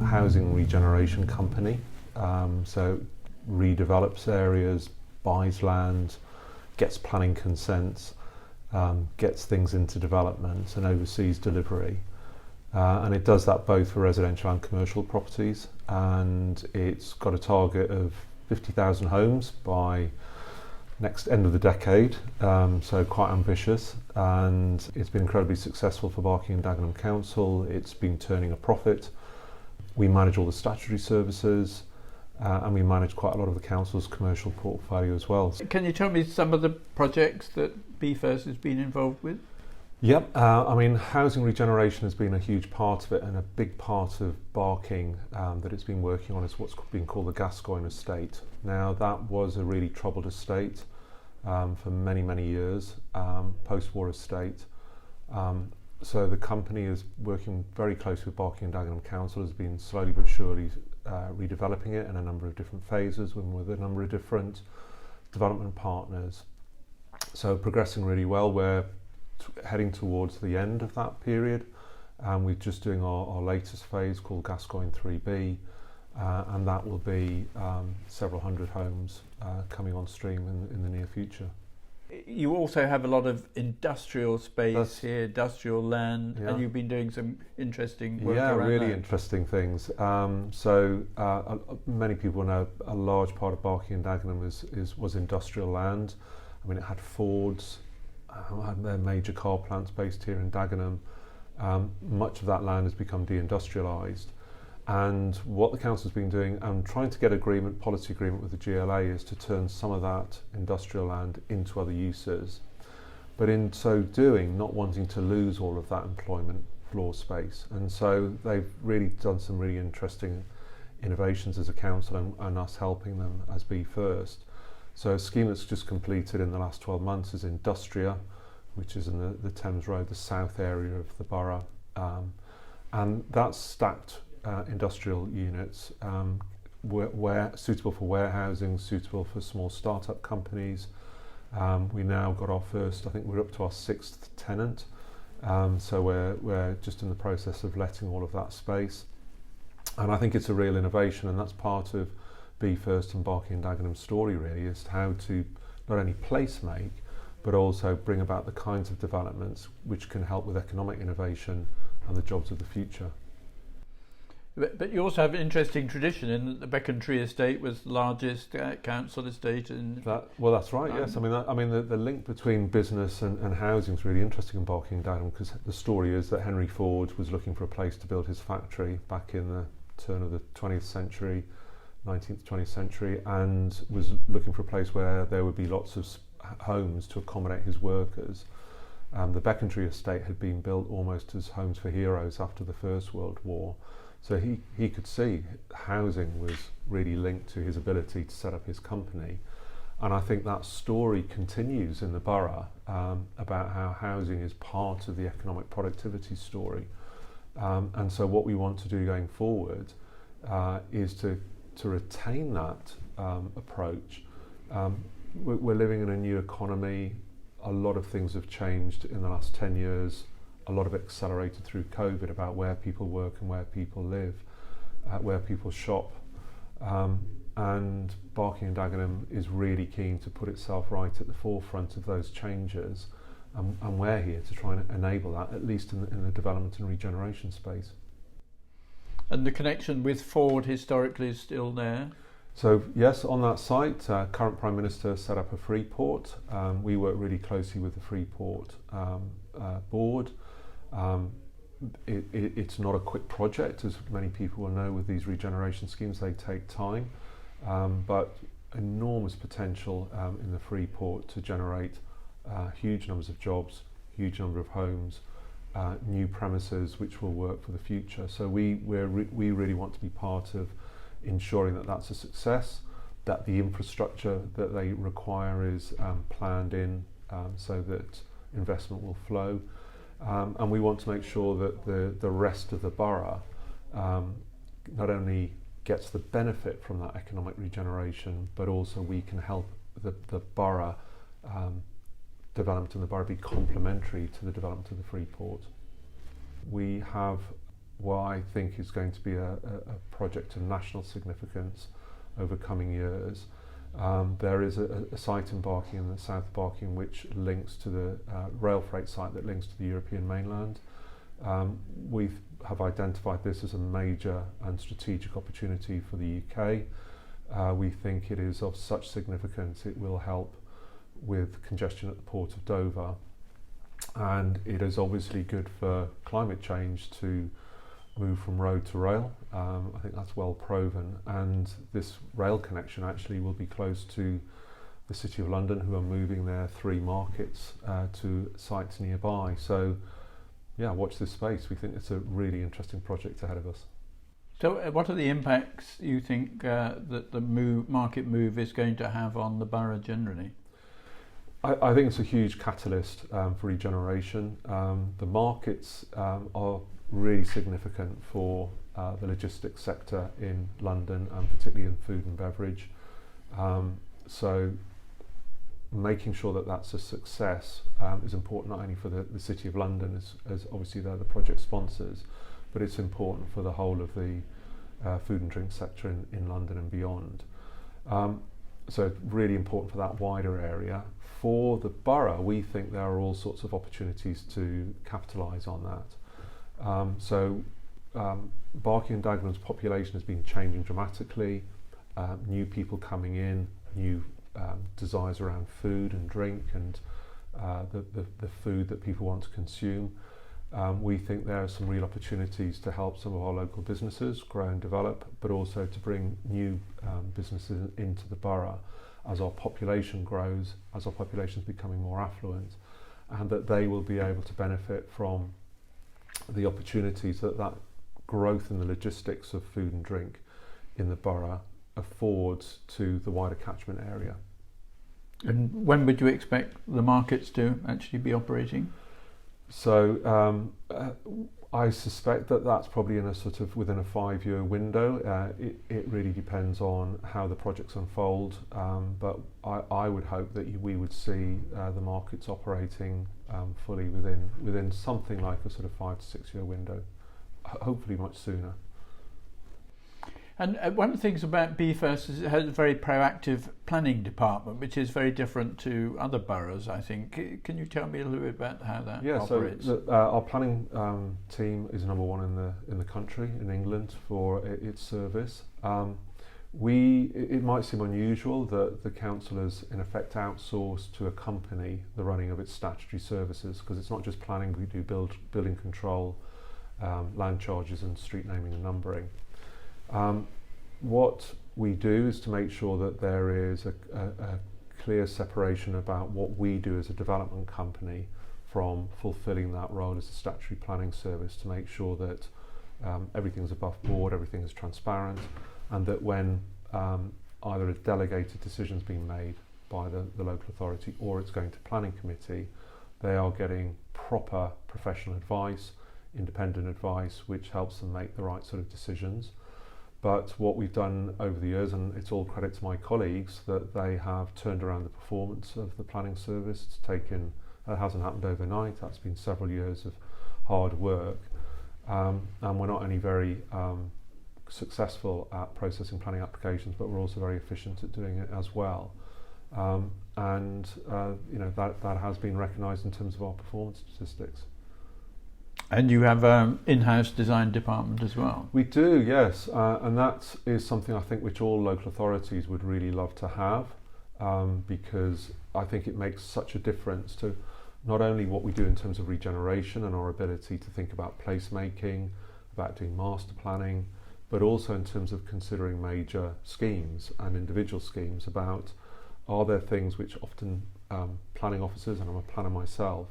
housing regeneration company, so redevelops areas, buys land, gets planning consents, gets things into development and oversees delivery. And it does that both for residential and commercial properties, and it's got a target of 50,000 homes by next end of the decade, so quite ambitious, and it's been incredibly successful for Barking and Dagenham Council. It's been turning a profit. We manage all the statutory services, and we manage quite a lot of the council's commercial portfolio as well. Can you tell me some of the projects that BFIRST has been involved with? Yep, I mean, housing regeneration has been a huge part of it, and a big part of Barking that it's been working on is what's been called the Gascoigne estate. Now, that was a really troubled estate for many, many years, post-war estate. So the company is working very closely with Barking and Dagenham Council, has been slowly but surely redeveloping it in a number of different phases with a number of different development partners. So progressing really well. We're heading towards the end of that period, and we're just doing our latest phase called Gascoigne 3B, and that will be several hundred homes coming on stream in the near future. You also have a lot of industrial space here, industrial land, yeah. And you've been doing some interesting work around that. Yeah, really interesting things. Many people know a large part of Barking and Dagenham was industrial land. I mean, it had Fords, had their major car plants based here in Dagenham. Much of that land has become deindustrialised. And what the council's been doing, and trying to get policy agreement with the GLA, is to turn some of that industrial land into other uses. But in so doing, not wanting to lose all of that employment floor space. And so they've really done some really interesting innovations as a council, and us helping them as BFIRST. So a scheme that's just completed in the last 12 months is Industria, which is in the Thames Road, the south area of the borough. And that's stacked industrial units, suitable for warehousing, suitable for small start-up companies. We now got our first, I think we're up to our 6th tenant. So we're just in the process of letting all of that space. And I think it's a real innovation, and that's part of BFIRST and Barking and Dagenham's story, really, is how to not only place make, but also bring about the kinds of developments which can help with economic innovation and the jobs of the future. But you also have an interesting tradition in that the Becontree estate was the largest council estate in... Well, that's right, yes. I mean, the link between business and housing is really interesting in Barking and Dagenham, because the story is that Henry Ford was looking for a place to build his factory back in the turn of the 20th century, 19th, 20th century, and was looking for a place where there would be lots of homes to accommodate his workers. The Becontree estate had been built almost as homes for heroes after the First World War. So he could see housing was really linked to his ability to set up his company. And I think that story continues in the borough about how housing is part of the economic productivity story. And so what we want to do going forward is to retain that approach. We're living in a new economy. A lot of things have changed in the last 10 years. A lot of it accelerated through COVID about where people work and where people live, where people shop. And Barking and Dagenham is really keen to put itself right at the forefront of those changes. And we're here to try and enable that, at least in the development and regeneration space. And the connection with Ford historically is still there? So yes, on that site, current Prime Minister set up a Freeport. We work really closely with the Freeport board. It's not a quick project, as many people will know with these regeneration schemes. They take time, but enormous potential in the Freeport to generate huge numbers of jobs, huge number of homes, new premises which will work for the future. So we really want to be part of ensuring that that's a success, that the infrastructure that they require is planned in so that investment will flow. And we want to make sure that the rest of the borough not only gets the benefit from that economic regeneration, but also we can help the borough development in the borough be complementary to the development of the Freeport. We have what I think is going to be a project of national significance over coming years. There is a site in Barking, in the south of Barking, which links to the rail freight site that links to the European mainland. We have identified this as a major and strategic opportunity for the UK. We think it is of such significance it will help with congestion at the port of Dover, and it is obviously good for climate change to move from road to rail. I think that's well proven, and this rail connection actually will be close to the City of London, who are moving their 3 markets to sites nearby. So yeah, watch this space. We think it's a really interesting project ahead of us. So what are the impacts you think that the market move is going to have on the borough generally? I think it's a huge catalyst for regeneration. The markets are really significant for the logistics sector in London, and particularly in food and beverage. So making sure that that's a success is important, not only for the City of London, as obviously they're the project sponsors, but it's important for the whole of the food and drink sector in London and beyond. So really important for that wider area. For the borough, we think there are all sorts of opportunities to capitalise on that. Barking and Dagenham's population has been changing dramatically. New people coming in, new desires around food and drink, and the food that people want to consume. We think there are some real opportunities to help some of our local businesses grow and develop, but also to bring new businesses into the borough as our population grows, as our population is becoming more affluent, and that they will be able to benefit from the opportunities that growth in the logistics of food and drink in the borough affords to the wider catchment area. And when would you expect the markets to actually be operating? So I suspect that that's probably in a sort of within a 5-year window. It really depends on how the projects unfold, but I would hope that we would see the markets operating fully within something like a sort of 5 to 6 year window, hopefully much sooner. And one of the things about BFIRST is it has a very proactive planning department, which is very different to other boroughs, I think. Can you tell me a little bit about how that operates? So our planning team is number 1 in the country, in England, for its service. It might seem unusual that the council has in effect outsourced to a company the running of its statutory services, because it's not just planning. We do building control, land charges, and street naming and numbering. What we do is to make sure that there is a clear separation about what we do as a development company from fulfilling that role as a statutory planning service, to make sure that everything's above board, everything is transparent, and that when either a delegated decision's being made by the local authority or it's going to planning committee, they are getting proper professional advice, independent advice, which helps them make the right sort of decisions. But what we've done over the years, and it's all credit to my colleagues, that they have turned around the performance of the planning service. That hasn't happened overnight. That's been several years of hard work. And we're not only very successful at processing planning applications, but we're also very efficient at doing it as well. That has been recognised in terms of our performance statistics. And you have an in-house design department as well? We do, yes, and that is something I think which all local authorities would really love to have, because I think it makes such a difference to not only what we do in terms of regeneration and our ability to think about placemaking, about doing master planning, but also in terms of considering major schemes and individual schemes about, are there things which often planning officers, and I'm a planner myself,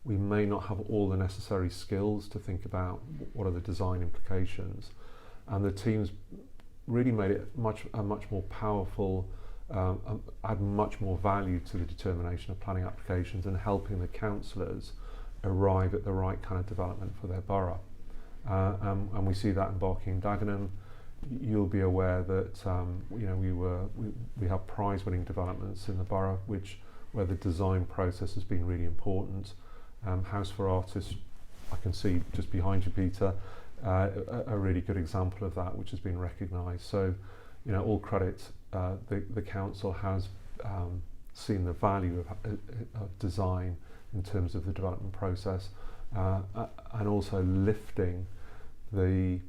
we may not have all the necessary skills to think about what are the design implications, and the teams really made it a much more powerful, add much more value to the determination of planning applications and helping the councillors arrive at the right kind of development for their borough. And we see that in Barking and Dagenham. You'll be aware that we have prize-winning developments in the borough, where the design process has been really important. House for Artists, I can see just behind you, Peter, a really good example of that, which has been recognised. So, all credit, the council has seen the value of design in terms of the development process, and also lifting the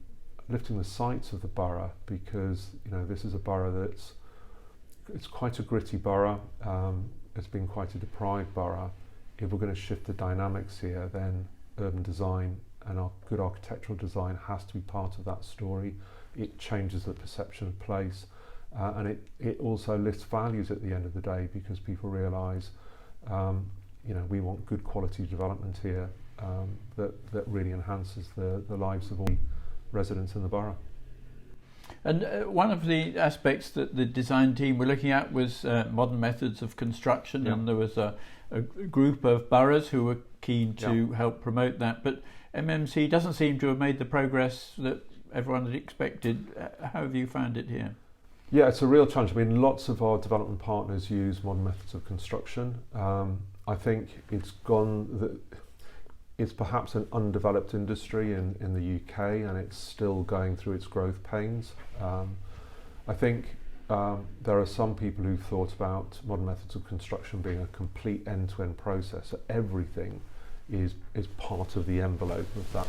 sights of the borough, because this is a borough it's quite a gritty borough. It's been quite a deprived borough. If we're going to shift the dynamics here, then urban design and our good architectural design has to be part of that story. It changes the perception of place, and it also lifts values at the end of the day, because people realise we want good quality development here that really enhances the lives of all residents in the borough. And one of the aspects that the design team were looking at was modern methods of construction, and there was a group of boroughs who were keen to help promote that. But MMC doesn't seem to have made the progress that everyone had expected. How have you found it here? Yeah, it's a real challenge. I mean, lots of our development partners use modern methods of construction. I think it's perhaps an undeveloped industry in the UK, and it's still going through its growth pains. I think there are some people who've thought about modern methods of construction being a complete end-to-end process. So everything is part of the envelope of that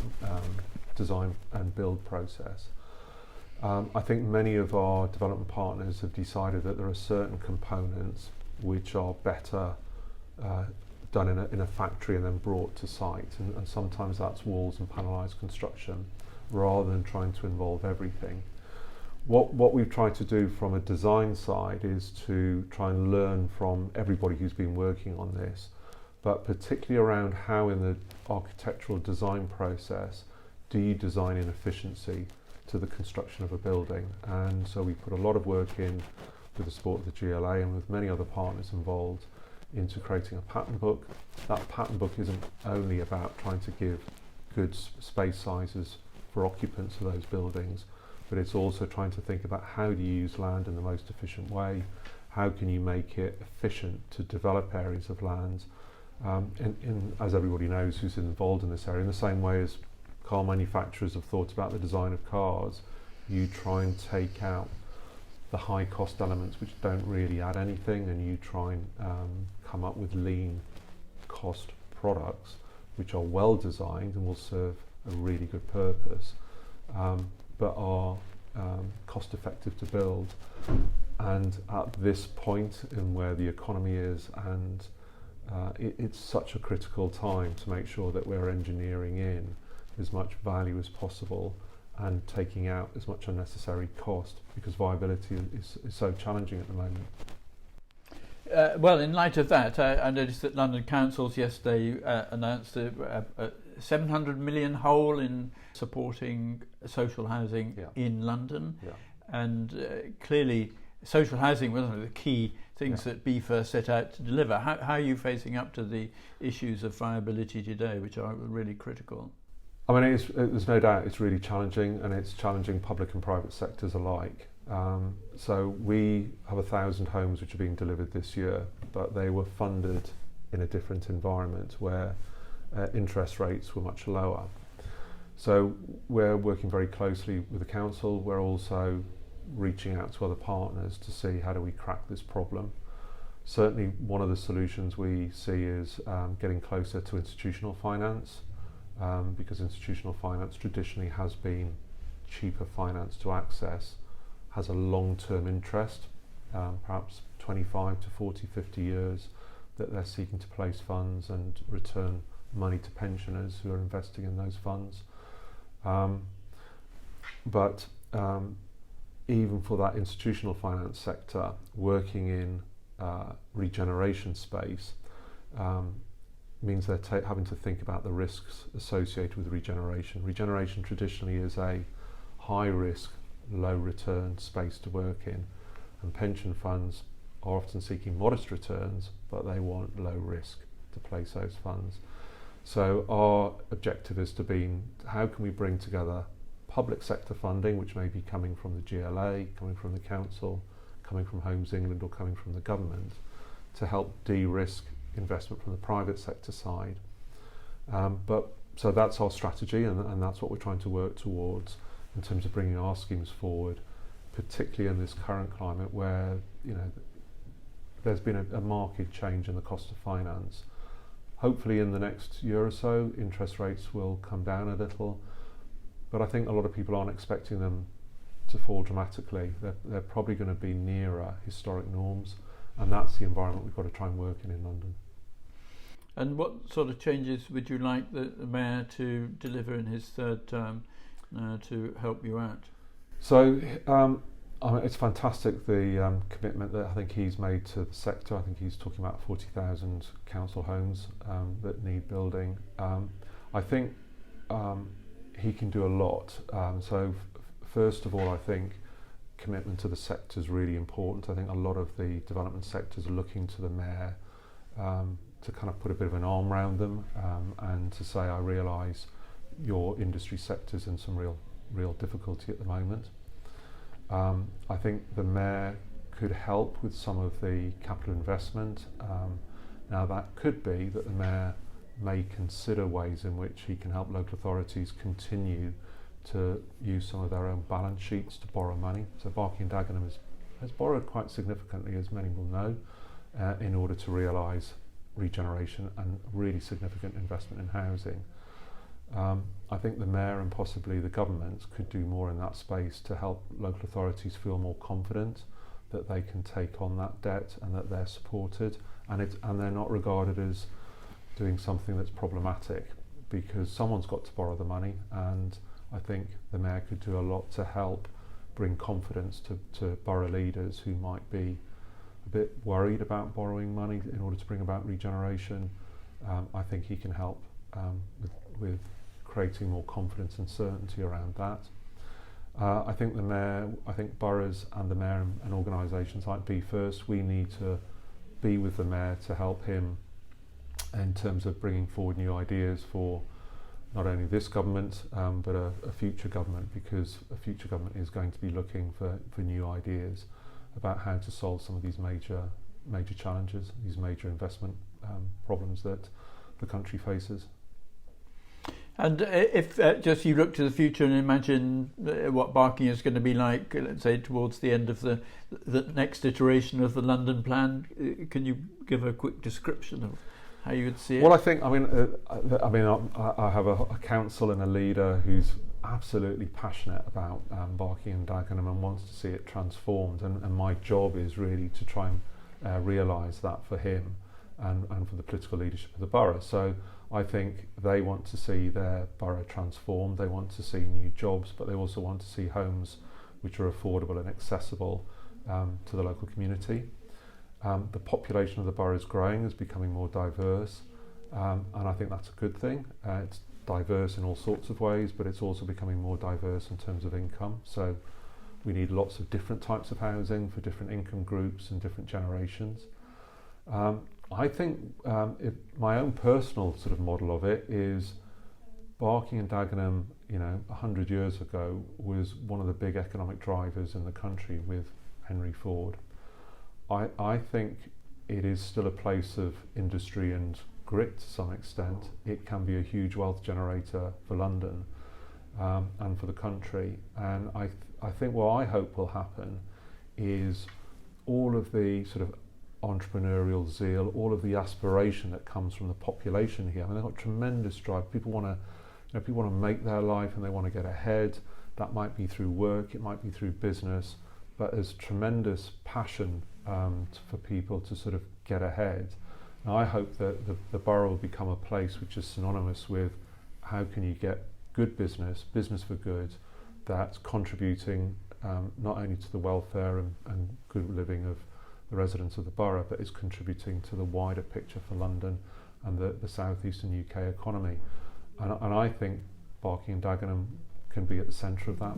design and build process. I think many of our development partners have decided that there are certain components which are better done in a factory and then brought to site, and sometimes that's walls and panelised construction, rather than trying to involve everything. What we've tried to do from a design side is to try and learn from everybody who's been working on this, but particularly around how in the architectural design process do you design in efficiency to the construction of a building. And so we put a lot of work in with the support of the GLA and with many other partners involved into creating a pattern book. That pattern book isn't only about trying to give good space sizes for occupants of those buildings, but it's also trying to think about how do you use land in the most efficient way, how can you make it efficient to develop areas of land, as everybody knows who's involved in this area, in the same way as car manufacturers have thought about the design of cars. You try and take out the high cost elements which don't really add anything, and you try and come up with lean cost products which are well designed and will serve a really good purpose, but are cost effective to build. And at this point in where the economy is, and it's such a critical time to make sure that we're engineering in as much value as possible and taking out as much unnecessary cost, because viability is so challenging at the moment. Well, in light of that, I noticed that London Councils yesterday announced a 700 million hole in supporting social housing in London, and clearly social housing was one of the key things that BFIR set out to deliver. How are you facing up to the issues of viability today, which are really critical? I mean, there's no doubt it's really challenging, and it's challenging public and private sectors alike. So we have 1,000 homes which are being delivered this year, but they were funded in a different environment where interest rates were much lower. So we're working very closely with the council. We're also reaching out to other partners to see how do we crack this problem. Certainly one of the solutions we see is getting closer to institutional finance, because institutional finance traditionally has been cheaper finance to access, has a long-term interest, perhaps 25 to 40, 50 years, that they're seeking to place funds and return money to pensioners who are investing in those funds. But even for that institutional finance sector, working in regeneration space means they're having to think about the risks associated with regeneration. Regeneration traditionally is a high risk, low return space to work in, and pension funds are often seeking modest returns, but they want low risk to place those funds. So our objective is to be, how can we bring together public sector funding, which may be coming from the GLA, coming from the council, coming from Homes England, or coming from the government, to help de-risk investment from the private sector side, but so that's our strategy, and that's what we're trying to work towards in terms of bringing our schemes forward, particularly in this current climate where there's been a marked change in the cost of finance. Hopefully in the next year or so, interest rates will come down a little, but I think a lot of people aren't expecting them to fall dramatically. They're probably going to be nearer historic norms, and that's the environment we've got to try and work in London. And what sort of changes would you like the Mayor to deliver in his third term to help you out? So it's fantastic, the commitment that I think he's made to the sector. I think he's talking about 40,000 council homes that need building. I think he can do a lot. First of all, I think commitment to the sector is really important. I think a lot of the development sectors are looking to the Mayor to kind of put a bit of an arm around them and to say, I realise your industry sector's in some real difficulty at the moment. I think the Mayor could help with some of the capital investment. Now that could be that the Mayor may consider ways in which he can help local authorities continue to use some of their own balance sheets to borrow money. So Barking and Dagenham has borrowed quite significantly, as many will know, in order to realise regeneration and really significant investment in housing. I think the Mayor and possibly the government could do more in that space to help local authorities feel more confident that they can take on that debt and that they're supported, and they're not regarded as doing something that's problematic, because someone's got to borrow the money, and I think the Mayor could do a lot to help bring confidence to borough leaders who might be a bit worried about borrowing money in order to bring about regeneration. I think he can help with creating more confidence and certainty around that. I think boroughs and the Mayor and organisations like Be First, we need to be with the Mayor to help him in terms of bringing forward new ideas for not only this government but a future government, because a future government is going to be looking for new ideas about how to solve some of these major challenges, these major investment problems that the country faces. And if just you look to the future and imagine what Barking is going to be like, let's say towards the end of the next iteration of the London plan, can you give a quick description of how you would see it? Well, I have a council and a leader who's absolutely passionate about Barking and Dagenham and wants to see it transformed, and my job is really to try and realise that for him and for the political leadership of the borough. So I think they want to see their borough transformed, they want to see new jobs, but they also want to see homes which are affordable and accessible to the local community. The population of the borough is growing, is becoming more diverse, and I think that's a good thing. It's diverse in all sorts of ways, but it's also becoming more diverse in terms of income. So we need lots of different types of housing for different income groups and different generations. I think my own personal sort of model of it is Barking and Dagenham, 100 years ago, was one of the big economic drivers in the country with Henry Ford. I think it is still a place of industry and grit to some extent. It can be a huge wealth generator for London and for the country. And I think what I hope will happen is all of the sort of entrepreneurial zeal, all of the aspiration that comes from the population here. I mean, they've got tremendous drive. People want to make their life and they want to get ahead. That might be through work, it might be through business, but there's tremendous passion for people to sort of get ahead. Now, I hope that the borough will become a place which is synonymous with how can you get good business for good, that's contributing not only to the welfare and good living of the residents of the borough, but is contributing to the wider picture for London and the southeastern UK economy. And I think Barking and Dagenham can be at the centre of that.